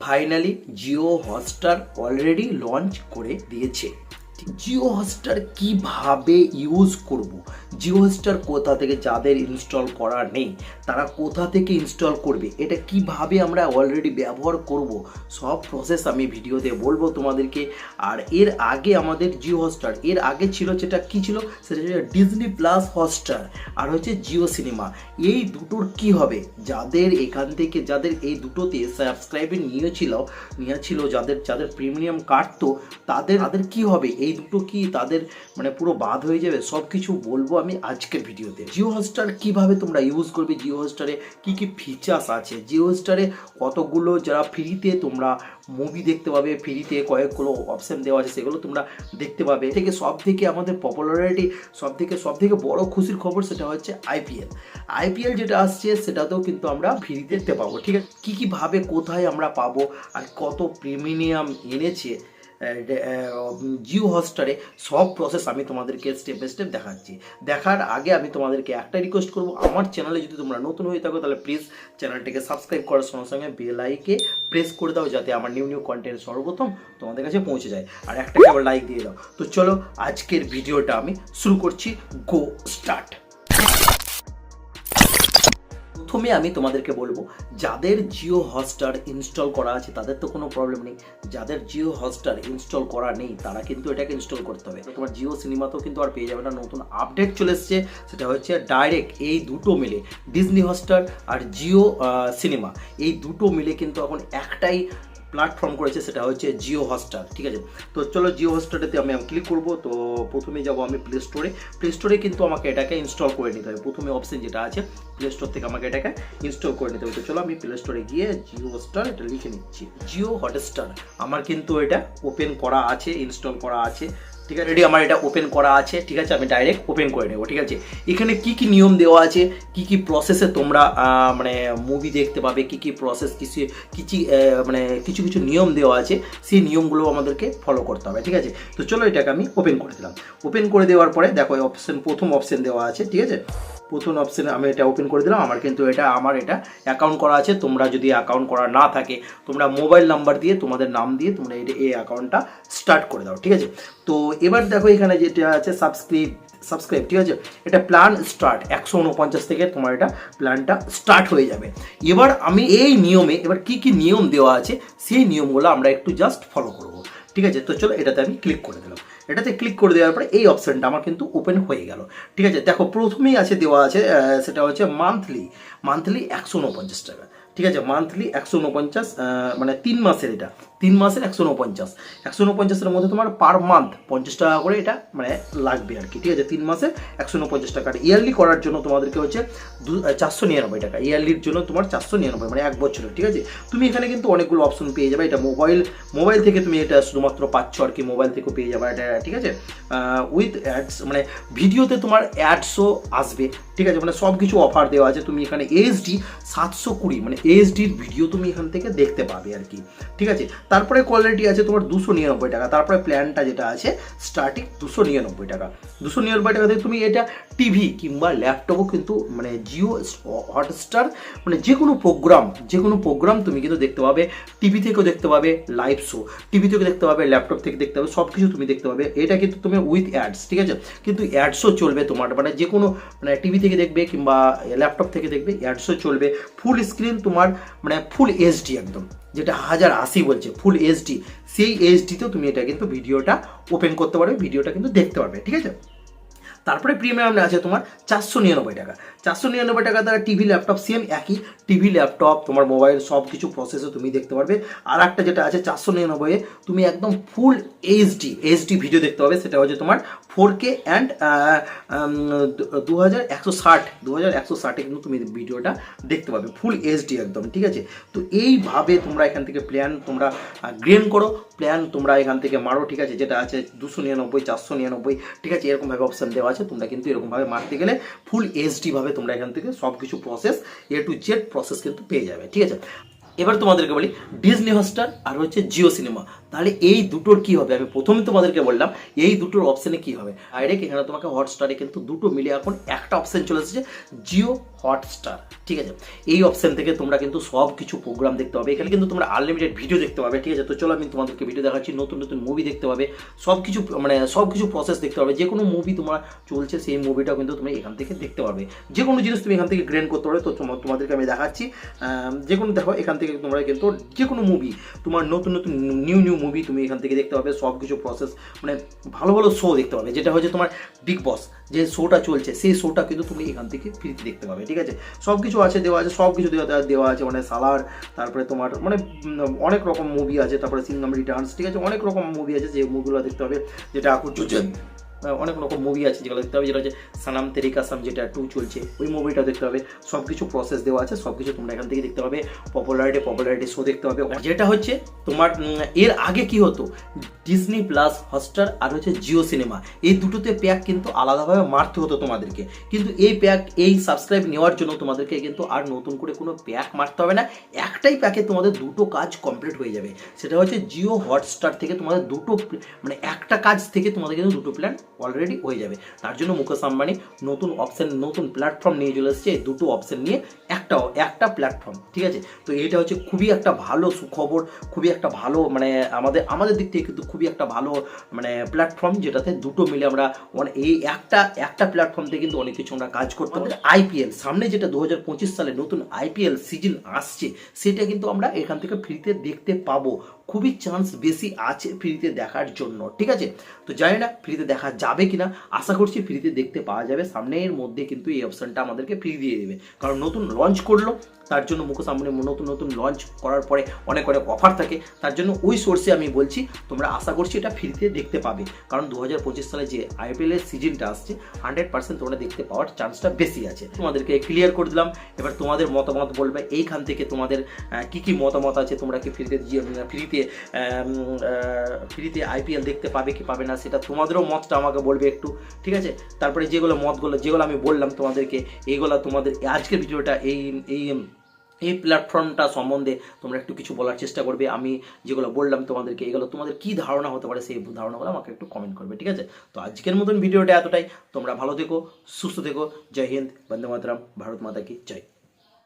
Finally Jio Hotstar already launch করে দিয়েছে। Jio Hotstar কিভাবে ইউজ করব, জিও হটস্টার কোথা থেকে, যাদের ইনস্টল করা নেই তারা কোথা থেকে ইনস্টল করবে, এটা কিভাবে আমরা অলরেডি ব্যবহার করব, সব প্রসেস আমি ভিডিওতে বলবো তোমাদেরকে। আর এর আগে আমাদের জিও হটস্টার, এর আগে ছিল যেটা কি ছিল, সেটা ছিল ডিজনি প্লাস হটস্টার আর হচ্ছে জিও সিনেমা। এই দুটোর কি হবে, যাদের এখান থেকে, যাদের এই দুটোতে সাবস্ক্রাইবে নিয়েছিল যাদের যাদের প্রিমিয়াম কাটতো তাদের কি হবে, এই দুটো কি তাদের মানে পুরো বাদ হয়ে যাবে, সব কিছু বলবো আমি আজকের ভিডিওতে। জিও হটস্টার কিভাবে তোমরা ইউজ করবে, জিও হটস্টারে কি কি ফিচার্স আছে, জিও হটস্টারে কতগুলো যারা ফ্রিতে তোমরা মুভি দেখতে পাবে, ফ্রিতে কয়েকগুলো অপশন দেওয়া আছে সেগুলো তোমরা দেখতে পাবে। থেকে সব থেকে আমাদের পপুলারিটি, সব থেকে বড় খুশির খবর সেটা হচ্ছে আইপিএল যেটা আসছে সেটাতেও কিন্তু আমরা ফ্রিতে দেখতে পাবো। ঠিক আছে, কীভাবে কোথায় আমরা পাবো আর কত প্রিমিয়াম এনেছে জিও হটস্টারে, সব প্রসেস আমি তোমাদেরকে স্টেপ বাই স্টেপ দেখাচ্ছি। দেখার আগে আমি তোমাদেরকে একটা রিকোয়েস্ট করবো, আমার চ্যানেলে যদি তোমরা নতুন হয়ে থাকো তাহলে প্লিজ চ্যানেলটিকে সাবস্ক্রাইব করার সঙ্গে সঙ্গে বেল আইকে প্রেস করে দাও, যাতে আমার নিউ কন্টেন্ট সর্বপ্রথম তোমাদের কাছে পৌঁছে যায়। আর একটা আবার লাইক দিয়ে দাও। তো চলো আজকের ভিডিওটা আমি শুরু করছি, গো স্টার্ট। প্রথমে আমি তোমাদেরকে বলবো, যাদের জিও হটস্টার ইনস্টল করা আছে তাদের তো কোনো প্রবলেম নেই, যাদের জিও হটস্টার ইনস্টল করা নেই তারা কিন্তু এটাকে ইনস্টল করতে হবে। তোমার জিও সিনেমাতেও কিন্তু আর পেয়ে যাবে না, নতুন আপডেট চলে এসছে, সেটা হচ্ছে ডাইরেক্ট এই দুটো মিলে ডিজনি হটস্টার আর জিও সিনেমা, এই দুটো মিলে কিন্তু এখন একটাই প্ল্যাটফর্ম করেছে, সেটা হচ্ছে জিও হটস্টার। ঠিক আছে, তো চলো জিও হটস্টারেতে আমি ক্লিক করব। তো প্রথমে যাব আমি প্লে স্টোরে কিন্তু আমাকে এটাকে ইনস্টল করে নিতে হবে। প্রথমে অপশন যেটা আছে প্লে স্টোর থেকে আমাকে এটাকে ইনস্টল করে নিতে হবে। তো চলো আমি প্লে স্টোরে গিয়ে জিও হটস্টার এটা লিখে নিচ্ছি, জিও হটস্টার। আমার কিন্তু এটা ওপেন করা আছে, ইনস্টল করা আছে। ঠিক আছে, রেডি, আমার এটা ওপেন করা আছে। ঠিক আছে, আমি ডাইরেক্ট ওপেন করে নেব। ঠিক আছে, এখানে কি কি নিয়ম দেওয়া আছে, কি কি প্রসেসে তোমরা মানে মুভি দেখতে পাবে, কি কি প্রসেস, মানে কিছু কিছু নিয়ম দেওয়া আছে, সেই নিয়মগুলো আমাদেরকে ফলো করতে হবে। ঠিক আছে, তো চলো এটাকে আমি ওপেন করে দিলাম। ওপেন করে দেওয়ার পরে দেখো প্রথম অপশন দেওয়া আছে। ঠিক আছে, প্রথম অপশানে আমি এটা ওপেন করে দিলাম। আমার কিন্তু এটা অ্যাকাউন্ট করা আছে। তোমরা যদি অ্যাকাউন্ট করা না থাকে তোমরা মোবাইল নাম্বার দিয়ে, তোমাদের নাম দিয়ে তোমরা এই অ্যাকাউন্টটা স্টার্ট করে দাও। ঠিক আছে, তো এবার দেখো এখানে যেটা আছে সাবস্ক্রাইব। ঠিক আছে, এটা প্ল্যান স্টার্ট 149 থেকে তোমার এটা প্ল্যানটা স্টার্ট হয়ে যাবে। এবার আমি এই নিয়মে এবার কি কি নিয়ম দেওয়া আছে সেই নিয়মগুলো আমরা একটু জাস্ট ফলো করব। ঠিক আছে, তো চলো এটাতে আমি ক্লিক করে দিলাম। এটাতে ক্লিক করে দেওয়ার পরে এই অপশানটা আমার কিন্তু ওপেন হয়ে গেল। ঠিক আছে, দেখো প্রথমেই আছে দেওয়া আছে, সেটা হচ্ছে মান্থলি 149 টাকা। ঠিক আছে, মান্থলি 149, মানে 3 মাসের, এটা 3 মাসের 149 মধ্যে তোমার পার মান্থ 50 টাকা করে এটা মানে লাগবে আর কি। ঠিক আছে, 3 মাসে 149 টাকা। ইয়ারলি করার জন্য তোমাদেরকে হচ্ছে 499 টাকা, ইয়ারলির জন্য তোমার 499, মানে 1 বছরের। ঠিক আছে, তুমি এখানে কিন্তু অনেকগুলো অপশন পেয়ে যাবে। এটা মোবাইল থেকে তুমি এটা শুধুমাত্র পাচ্ছ আর কি, মোবাইল থেকেও পেয়ে যাবে এটা। ঠিক আছে, উইথ অ্যাডস, মানে ভিডিওতে তোমার অ্যাডসও আসবে। ঠিক আছে, মানে সব কিছু অফার দেওয়া আছে। তুমি এখানে এইচডি 720, মানে এইচডির ভিডিও তুমি এখান থেকে দেখতে পাবে আর কি। ঠিক আছে, তারপরে কোয়ালিটি আছে তোমার 299 টাকা। তারপরে প্ল্যানটা যেটা আছে স্টার্টিং 299 টাকা। 299 টাকা থেকে তুমি এটা টিভি কিংবা ল্যাপটপও কিন্তু, মানে জিও হটস্টার মানে যে কোনো প্রোগ্রাম তুমি কিন্তু দেখতে পাবে। টিভি থেকেও দেখতে পাবে, লাইভ শো টিভি থেকে দেখতে পাবে, ল্যাপটপ থেকে দেখতে পাবে, সব কিছু তুমি দেখতে পাবে। এটা কিন্তু তুমি উইথ অ্যাডস। ঠিক আছে, কিন্তু অ্যাডসও চলবে তোমার, মানে যে কোনো, মানে টিভি থেকে দেখবে কিংবা ল্যাপটপ থেকে দেখবে, অ্যাডসও চলবে। ফুল স্ক্রিন তোমার, মানে ফুল এইচডি একদম, যেটা 1080 বলছে ফুল এইচডি, সেই এইচডিতেও তুমি এটা কিন্তু ভিডিওটা ওপেন করতে পারবে, ভিডিওটা কিন্তু দেখতে পারবে। ঠিক আছে, তারপরে প্রিমিয়ামে আছে তোমার 499 টাকা। 499 টাকা দ্বারা টিভি ল্যাপটপ সেম একই, টিভি ল্যাপটপ তোমার মোবাইল সব কিছু প্রসেসে তুমি দেখতে পারবে। আর একটা যেটা আছে 499 তুমি একদম ফুল এইচডি ভিডিও দেখতে পাবে, সেটা হচ্ছে তোমার 4K অ্যান্ড 2160 কিন্তু তুমি ভিডিওটা দেখতে পাবে ফুল এইচডি একদম। ঠিক আছে, তো এইভাবে তোমরা এখান থেকে প্ল্যান তোমরা গ্রেন করো, প্ল্যান তোমরা এখান থেকে মারো। ঠিক আছে, যেটা আছে 299, 499। ঠিক আছে, এরকমভাবে অপশান দেওয়া আছে, তোমরা কিন্তু এরকমভাবে মারতে গেলে ফুল এইচডি ভাবে তোমরা এখান থেকে সব কিছু process A to Z process কিন্তু পেয়ে যাবে। ঠিক আছে, এবার তোমাদেরকে বলি ডিজনি হটস্টার আর হচ্ছে জিও সিনেমা, তাহলে এই দুটোর কি হবে, আমি প্রথমে তোমাদেরকে বললাম এই দুটোর অপশানে কি হবে। ডাইরেক্ট এখানে তোমাকে হটস্টারে কিন্তু দুটো মিলে এখন একটা অপশান চলে এসেছে, জিও হটস্টার। ঠিক আছে, এই অপশান থেকে তোমরা কিন্তু সব কিছু প্রোগ্রাম দেখতে পাবে। এখানে কিন্তু তোমরা আনলিমিটেড ভিডিও দেখতে পাবে। ঠিক আছে, তো চলো আমি তোমাদেরকে ভিডিও দেখাচ্ছি। নতুন নতুন মুভি দেখতে পাবে, সব কিছু মানে সব কিছু প্রসেস দেখতে পাবে। যে কোনো মুভি তোমার চলছে সেই মুভিটাও কিন্তু তুমি এখান থেকে দেখতে পাবে। যে কোনো জিনিস তুমি এখান থেকে গ্রেন করতে পারবে। তো তোমাদেরকে আমি দেখাচ্ছি, যে কোনো দেখো এখান থেকে তোমরা কিন্তু যে কোনো মুভি তোমার নতুন নতুন নিউ মুভি তুমি এখান থেকে দেখতে পাবে। সব কিছু প্রসেস মানে ভালো ভালো শো দেখতে পাবে। যেটা হচ্ছে তোমার বিগ বস যে শোটা চলছে সেই শোটা কিন্তু তুমি এখান থেকে ফ্রিতে দেখতে পাবে। ঠিক আছে, সব কিছু আছে দেওয়া আছে, সব কিছু দেওয়া আছে মানে সালার, তারপরে তোমার মানে অনেক রকম মুভি আছে, তারপরে সিঙ্গাম রিটার্নস। ঠিক আছে, অনেক রকম মুভি আছে যে মুভিগুলো দেখতে হবে। যেটা আকুচুচেন অনেক রকম মুভি আছে যেগুলো দেখতে হবে। যেটা হচ্ছে সানাম তেরি কাসাম যেটা 2 চলছে, ওই মুভিটা দেখতে হবে। সব কিছু প্রসেস দেওয়া আছে, সব কিছু তোমরা এখান থেকে দেখতে পাবে। পপুলারিটি শো দেখতে হবে। যেটা হচ্ছে তোমার এর আগে কি হতো, ডিজনি প্লাস, হটস্টার আর হচ্ছে জিও সিনেমা, এই দুটোতে প্যাক কিন্তু আলাদাভাবে মারতে হতো তোমাদেরকে। কিন্তু এই প্যাক, এই সাবস্ক্রাইব নেওয়ার জন্য তোমাদেরকে কিন্তু আর নতুন করে কোনো প্যাক মারতে হবে না। একটাই প্যাকে তোমাদের দুটো কাজ কমপ্লিট হয়ে যাবে। সেটা হচ্ছে জিও হটস্টার থেকে তোমাদের দুটো মানে একটা কাজ থেকে তোমাদের কিন্তু দুটো প্ল্যান অলরেডি হয়ে যাবে। তার জন্য মুকেশ আম্বানি নতুন অপশান, নতুন প্ল্যাটফর্ম নিয়ে চলে এসেছে। এই দুটো অপশান নিয়ে একটা প্ল্যাটফর্ম। ঠিক আছে, তো এটা হচ্ছে খুবই একটা ভালো সুখবর, খুবই একটা ভালো মানে আমাদের দিক থেকে কিন্তু খুবই একটা ভালো মানে প্ল্যাটফর্ম, যেটাতে দুটো মিলে আমরা এই একটা প্ল্যাটফর্ম থেকে কিন্তু অনেক কিছু আমরা কাজ করতে পারি। আইপিএল সামনে যেটা 2025 সালে নতুন আইপিএল সিজন আসছে, সেটা কিন্তু আমরা এখান থেকে ফ্রিতে দেখতে পাবো। খুবই চান্স বেশি আছে ফ্রিতে দেখার জন্য। ঠিক আছে, তো জানি না ফ্রিতে দেখা যাবে কিনা, আশা করছি ফ্রিতে দেখতে পাওয়া যাবে। সামনের মধ্যে কিন্তু এই অপশানটা আমাদেরকে ফ্রি দিয়ে দেবে, কারণ নতুন লঞ্চ করলো। তার জন্য মুকেশ আম্বানি নতুন লঞ্চ করার পরে অনেক অফার থাকে। তার জন্য ওই সোর্সে আমি বলছি তোমরা আশা করছি এটা ফ্রিতে দেখতে পাবে, কারণ 2025 সালে যে আইপিএল এর সিজনটা আসছে 100% তোমরা দেখতে পাওয়ার চান্সটা বেশি আছে। তোমাদেরকে ক্লিয়ার করে দিলাম। এবার তোমাদের মতামত বলবে এইখান থেকে তোমাদের কি মতামত আছে। তোমরা কি ফ্রিতে আইপিএল দেখতে পাবে কি পাবে না, সেটা তোমাদেরও মতটা আমাকে বলবে একটু। ঠিক আছে, তারপরে যেগুলো আমি বললাম তোমাদেরকে, এইগুলো তোমাদের আজকের ভিডিওটা এই প্ল্যাটফর্মটা সম্বন্ধে তোমরা একটু কিছু বলার চেষ্টা করবে। আমি যেগুলো বললাম তোমাদেরকে, এগুলো তোমাদের কি ধারণা হতে পারে সেই ধারণাগুলো আমাকে একটু কমেন্ট করবে। ঠিক আছে, তো আজকের মতন ভিডিওটা এতটাই। তোমরা ভালো থেকো, সুস্থ থেকো। জয় হিন্দ, বন্দে মাতরম, ভারত মাতা কি জয়।